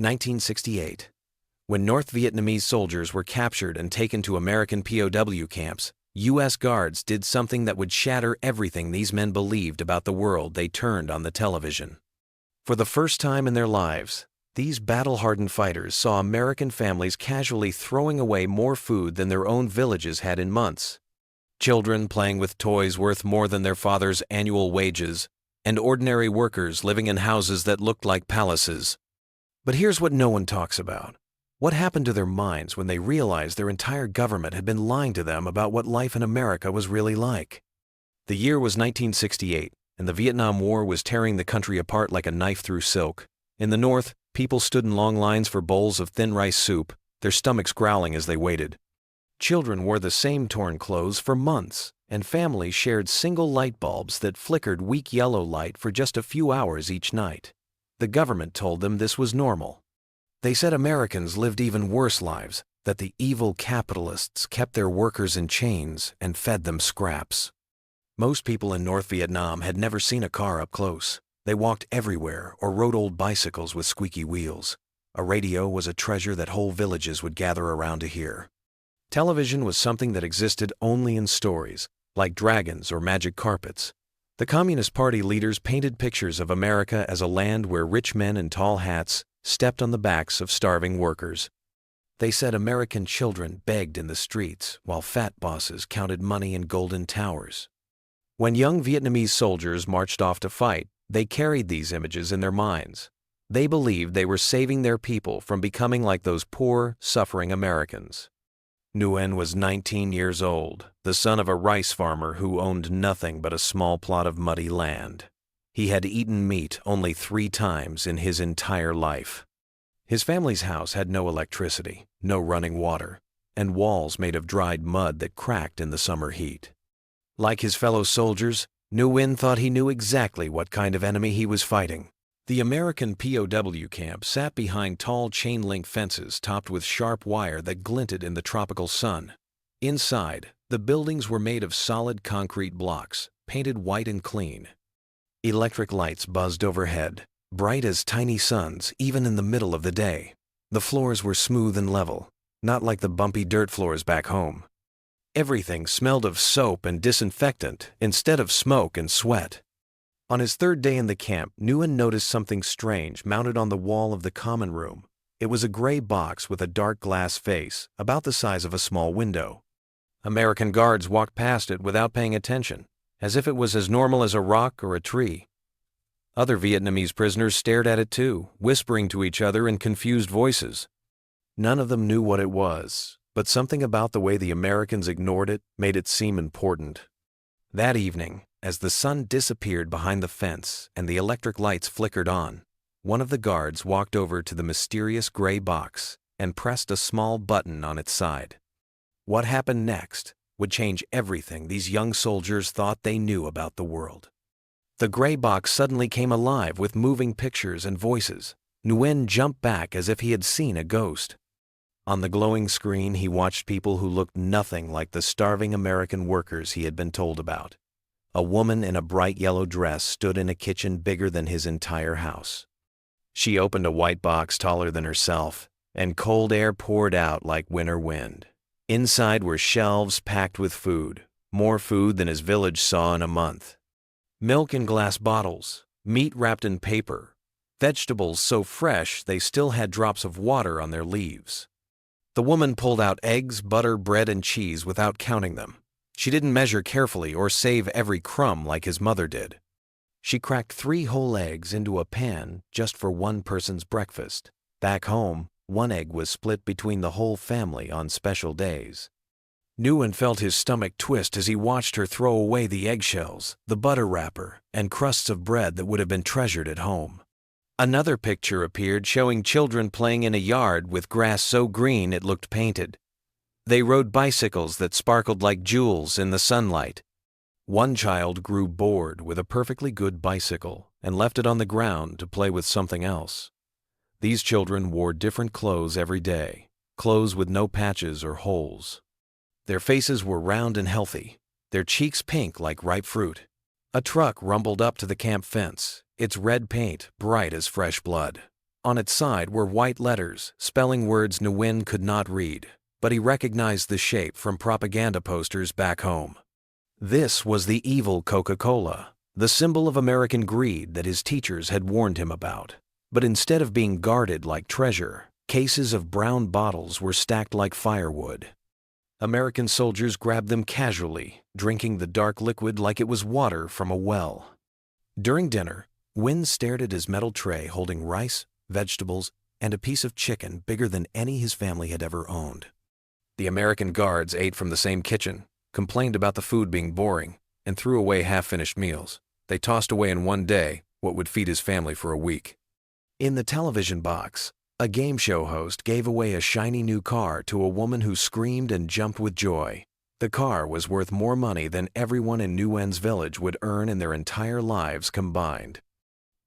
1968. When North Vietnamese soldiers were captured and taken to American POW camps, U.S. guards did something that would shatter everything these men believed about the world they turned on the television. For the first time in their lives, these battle-hardened fighters saw American families casually throwing away more food than their own villages had in months. Children playing with toys worth more than their father's annual wages, and ordinary workers living in houses that looked like palaces. But here's what no one talks about. What happened to their minds when they realized their entire government had been lying to them about what life in America was really like? The year was 1968, and the Vietnam War was tearing the country apart like a knife through silk. In the North, people stood in long lines for bowls of thin rice soup, their stomachs growling as they waited. Children wore the same torn clothes for months, and families shared single light bulbs that flickered weak yellow light for just a few hours each night. The government told them this was normal. They said Americans lived even worse lives, that the evil capitalists kept their workers in chains and fed them scraps. Most people in North Vietnam had never seen a car up close. They walked everywhere or rode old bicycles with squeaky wheels. A radio was a treasure that whole villages would gather around to hear. Television was something that existed only in stories, like dragons or magic carpets. The Communist Party leaders painted pictures of America as a land where rich men in tall hats stepped on the backs of starving workers. They said American children begged in the streets while fat bosses counted money in golden towers. When young Vietnamese soldiers marched off to fight, they carried these images in their minds. They believed they were saving their people from becoming like those poor, suffering Americans. Nguyen was 19 years old, the son of a rice farmer who owned nothing but a small plot of muddy land. He had eaten meat only 3 times in his entire life. His family's house had no electricity, no running water, and walls made of dried mud that cracked in the summer heat. Like his fellow soldiers, Nguyen thought he knew exactly what kind of enemy he was fighting. The American POW camp sat behind tall chain-link fences topped with sharp wire that glinted in the tropical sun. Inside, the buildings were made of solid concrete blocks, painted white and clean. Electric lights buzzed overhead, bright as tiny suns even in the middle of the day. The floors were smooth and level, not like the bumpy dirt floors back home. Everything smelled of soap and disinfectant instead of smoke and sweat. On his 3rd day in the camp, Nguyen noticed something strange mounted on the wall of the common room. It was a gray box with a dark glass face, about the size of a small window. American guards walked past it without paying attention, as if it was as normal as a rock or a tree. Other Vietnamese prisoners stared at it too, whispering to each other in confused voices. None of them knew what it was, but something about the way the Americans ignored it made it seem important. That evening, as the sun disappeared behind the fence and the electric lights flickered on, one of the guards walked over to the mysterious gray box and pressed a small button on its side. What happened next would change everything these young soldiers thought they knew about the world. The gray box suddenly came alive with moving pictures and voices. Nguyen jumped back as if he had seen a ghost. On the glowing screen, he watched people who looked nothing like the starving American workers he had been told about. A woman in a bright yellow dress stood in a kitchen bigger than his entire house. She opened a white box taller than herself, and cold air poured out like winter wind. Inside were shelves packed with food, more food than his village saw in a month. Milk in glass bottles, meat wrapped in paper, vegetables so fresh they still had drops of water on their leaves. The woman pulled out eggs, butter, bread, and cheese without counting them. She didn't measure carefully or save every crumb like his mother did. She cracked 3 whole eggs into a pan just for one person's breakfast. Back home, 1 egg was split between the whole family on special days. Nguyen felt his stomach twist as he watched her throw away the eggshells, the butter wrapper, and crusts of bread that would have been treasured at home. Another picture appeared showing children playing in a yard with grass so green it looked painted. They rode bicycles that sparkled like jewels in the sunlight. One child grew bored with a perfectly good bicycle and left it on the ground to play with something else. These children wore different clothes every day, clothes with no patches or holes. Their faces were round and healthy, their cheeks pink like ripe fruit. A truck rumbled up to the camp fence, its red paint bright as fresh blood. On its side were white letters, spelling words Nguyen could not read, but he recognized the shape from propaganda posters back home. This was the evil Coca-Cola, the symbol of American greed that his teachers had warned him about. But instead of being guarded like treasure, cases of brown bottles were stacked like firewood. American soldiers grabbed them casually, drinking the dark liquid like it was water from a well. During dinner, Nguyen stared at his metal tray holding rice, vegetables, and a piece of chicken bigger than any his family had ever owned. The American guards ate from the same kitchen, complained about the food being boring, and threw away half-finished meals. They tossed away in one day what would feed his family for a week. In the television box, a game show host gave away a shiny new car to a woman who screamed and jumped with joy. The car was worth more money than everyone in Nguyen's village would earn in their entire lives combined.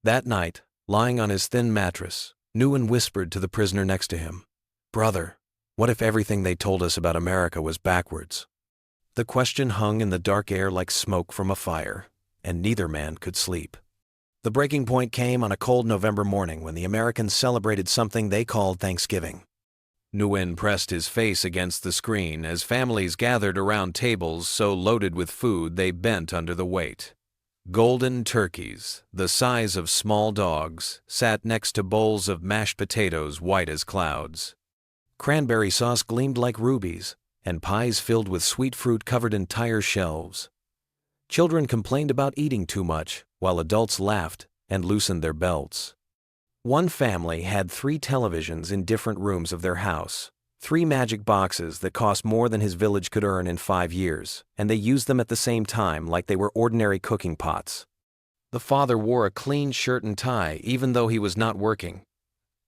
That night, lying on his thin mattress, Nguyen whispered to the prisoner next to him, "Brother, what if everything they told us about America was backwards?" The question hung in the dark air like smoke from a fire, and neither man could sleep. The breaking point came on a cold November morning when the Americans celebrated something they called Thanksgiving. Nguyen pressed his face against the screen as families gathered around tables so loaded with food they bent under the weight. Golden turkeys, the size of small dogs, sat next to bowls of mashed potatoes white as clouds. Cranberry sauce gleamed like rubies, and pies filled with sweet fruit covered entire shelves. Children complained about eating too much, while adults laughed and loosened their belts. One family had 3 televisions in different rooms of their house, 3 magic boxes that cost more than his village could earn in 5 years, and they used them at the same time like they were ordinary cooking pots. The father wore a clean shirt and tie even though he was not working.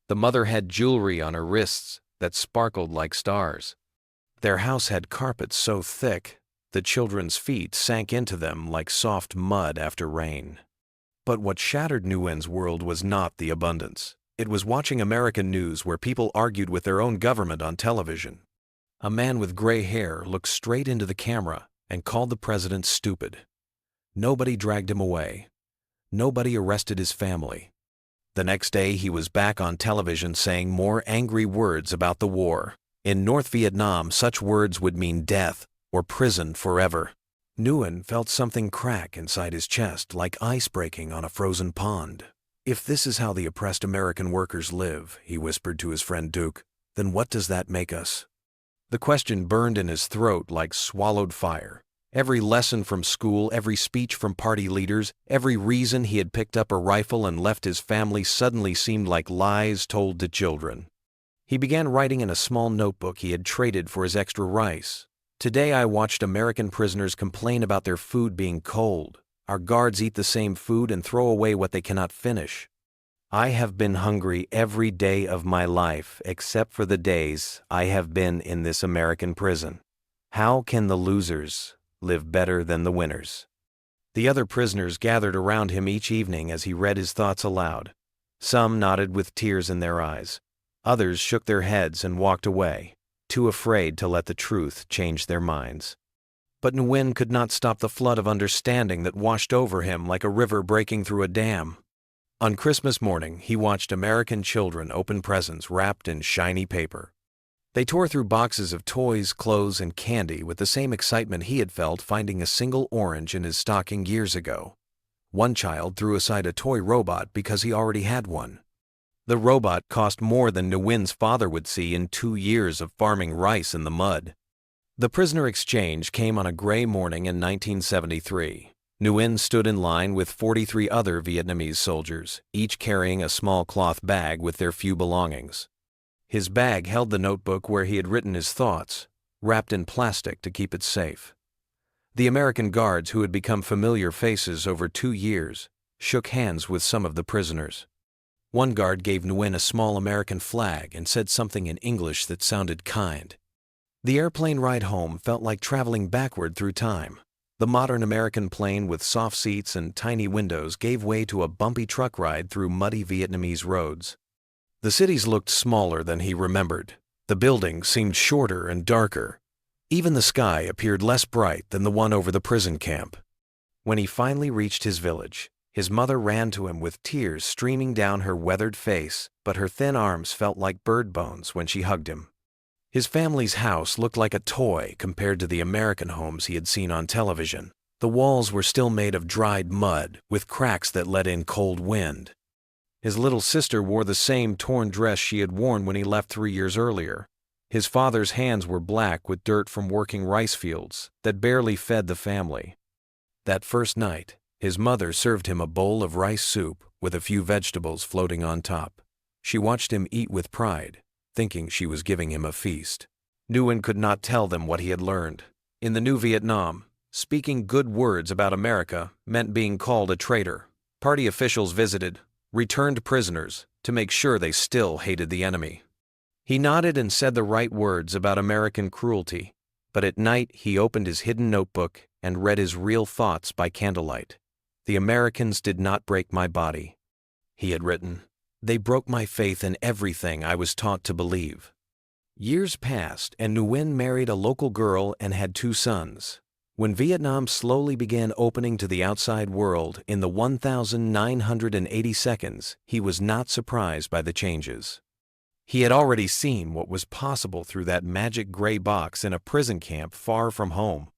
The mother had jewelry on her wrists that sparkled like stars. Their house had carpets so thick, the children's feet sank into them like soft mud after rain. But what shattered Nguyen's world was not the abundance. It was watching American news where people argued with their own government on television. A man with gray hair looked straight into the camera and called the president stupid. Nobody dragged him away. Nobody arrested his family. The next day he was back on television saying more angry words about the war. In North Vietnam, such words would mean death or prison forever. Nguyen felt something crack inside his chest like ice breaking on a frozen pond. "If this is how the oppressed American workers live," he whispered to his friend Duke, "then what does that make us?" The question burned in his throat like swallowed fire. Every lesson from school, every speech from party leaders, every reason he had picked up a rifle and left his family suddenly seemed like lies told to children. He began writing in a small notebook he had traded for his extra rice. "Today I watched American prisoners complain about their food being cold. Our guards eat the same food and throw away what they cannot finish. I have been hungry every day of my life except for the days I have been in this American prison. How can the losers live better than the winners?" The other prisoners gathered around him each evening as he read his thoughts aloud. Some nodded with tears in their eyes. Others shook their heads and walked away, too afraid to let the truth change their minds. But Nguyen could not stop the flood of understanding that washed over him like a river breaking through a dam. On Christmas morning, he watched American children open presents wrapped in shiny paper. They tore through boxes of toys, clothes, and candy with the same excitement he had felt finding a single orange in his stocking years ago. One child threw aside a toy robot because he already had one. The robot cost more than Nguyen's father would see in 2 years of farming rice in the mud. The prisoner exchange came on a gray morning in 1973. Nguyen stood in line with 43 other Vietnamese soldiers, each carrying a small cloth bag with their few belongings. His bag held the notebook where he had written his thoughts, wrapped in plastic to keep it safe. The American guards, who had become familiar faces over 2 years, shook hands with some of the prisoners. One guard gave Nguyen a small American flag and said something in English that sounded kind. The airplane ride home felt like traveling backward through time. The modern American plane with soft seats and tiny windows gave way to a bumpy truck ride through muddy Vietnamese roads. The cities looked smaller than he remembered. The buildings seemed shorter and darker. Even the sky appeared less bright than the one over the prison camp. When he finally reached his village, His mother ran to him with tears streaming down her weathered face, but her thin arms felt like bird bones when she hugged him. His family's house looked like a toy compared to the American homes he had seen on television. The walls were still made of dried mud, with cracks that let in cold wind. His little sister wore the same torn dress she had worn when he left 3 years earlier. His father's hands were black with dirt from working rice fields that barely fed the family. That first night, his mother served him a bowl of rice soup with a few vegetables floating on top. She watched him eat with pride, thinking she was giving him a feast. Nguyen could not tell them what he had learned. In the New Vietnam, speaking good words about America meant being called a traitor. Party officials visited returned prisoners to make sure they still hated the enemy. He nodded and said the right words about American cruelty, but at night he opened his hidden notebook and read his real thoughts by candlelight. "The Americans did not break my body," he had written. "They broke my faith in everything I was taught to believe." Years passed and Nguyen married a local girl and had 2 sons. When Vietnam slowly began opening to the outside world in the 1980 seconds, he was not surprised by the changes. He had already seen what was possible through that magic gray box in a prison camp far from home.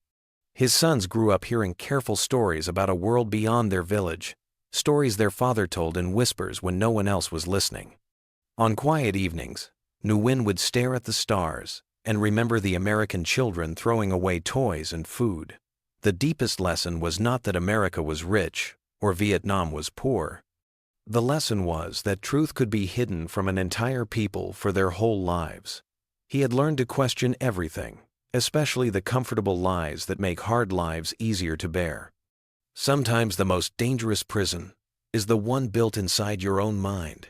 His sons grew up hearing careful stories about a world beyond their village, stories their father told in whispers when no one else was listening. On quiet evenings, Nguyen would stare at the stars and remember the American children throwing away toys and food. The deepest lesson was not that America was rich or Vietnam was poor. The lesson was that truth could be hidden from an entire people for their whole lives. He had learned to question everything, especially the comfortable lies that make hard lives easier to bear. Sometimes the most dangerous prison is the one built inside your own mind.